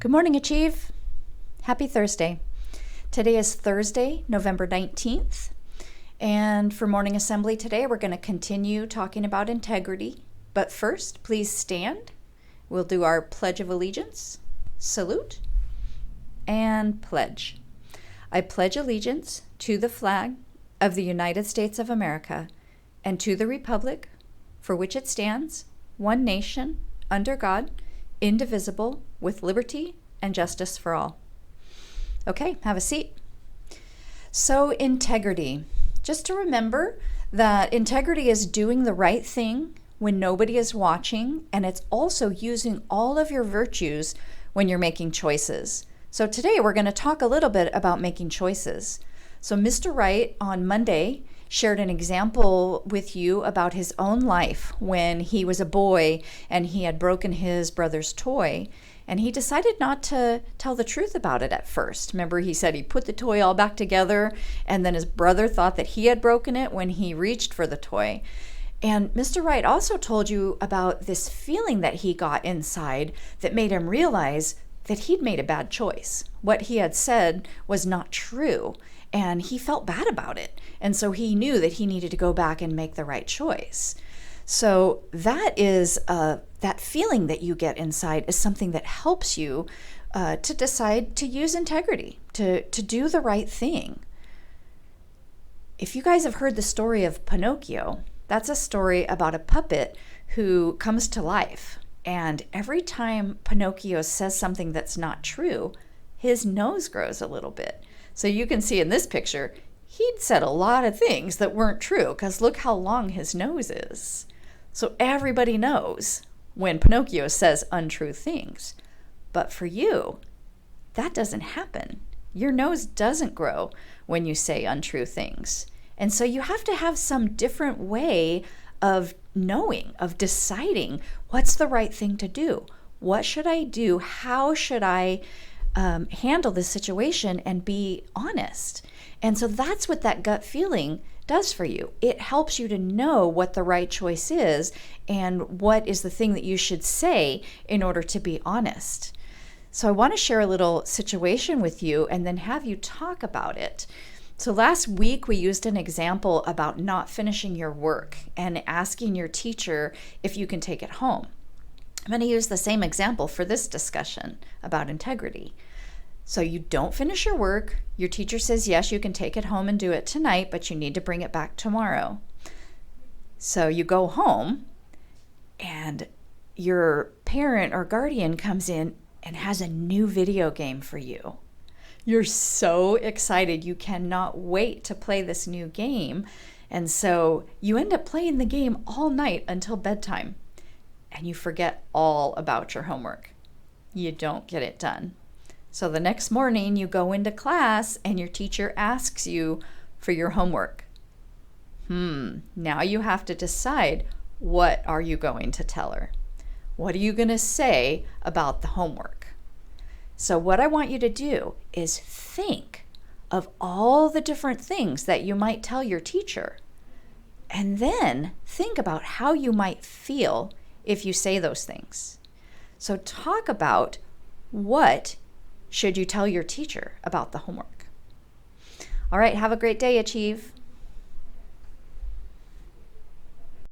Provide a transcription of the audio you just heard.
Good morning, Achieve. Happy Thursday. Today is Thursday, November 19th. And for morning assembly today, we're going to continue talking about integrity. But first, please stand. We'll do our Pledge of Allegiance, salute, and pledge. I pledge allegiance to the flag of the United States of America and to the republic for which it stands, one nation, under God, indivisible, with liberty and justice for all. Okay, have a seat. So integrity. Just to remember that integrity is doing the right thing when nobody is watching, and it's also using all of your virtues when you're making choices. So today we're going to talk a little bit about making choices. So Mr. Wright on Monday shared an example with you about his own life when he was a boy and he had broken his brother's toy, and he decided not to tell the truth about it at first. Remember, he said he put the toy all back together, and then his brother thought that he had broken it when he reached for the toy. And Mr. Wright also told you about this feeling that he got inside that made him realize that he'd made a bad choice. What he had said was not true, and he felt bad about it. And so he knew that he needed to go back and make the right choice. So that is that feeling that you get inside is something that helps you to decide to use integrity, to do the right thing. If you guys have heard the story of Pinocchio, that's a story about a puppet who comes to life. And every time Pinocchio says something that's not true, his nose grows a little bit. So you can see in this picture, he'd said a lot of things that weren't true, because look how long his nose is. So everybody knows when Pinocchio says untrue things. But for you, that doesn't happen. Your nose doesn't grow when you say untrue things. And so you have to have some different way of knowing, of deciding what's the right thing to do. What should I do? How should I handle this situation and be honest? And so that's what that gut feeling does for you. It helps you to know what the right choice is and what is the thing that you should say in order to be honest. So I want to share a little situation with you and then have you talk about it. So last week we used an example about not finishing your work and asking your teacher if you can take it home. I'm going to use the same example for this discussion about integrity. So you don't finish your work. Your teacher says, yes, you can take it home and do it tonight, but you need to bring it back tomorrow. So you go home and your parent or guardian comes in and has a new video game for you. You're so excited. You cannot wait to play this new game. And so you end up playing the game all night until bedtime, and you forget all about your homework. You don't get it done. So the next morning you go into class and your teacher asks you for your homework. Now you have to decide, what are you going to tell her? What are you going to say about the homework? So what I want you to do is think of all the different things that you might tell your teacher, and then think about how you might feel if you say those things. So talk about what should you tell your teacher about the homework. All right, have a great day, Achieve.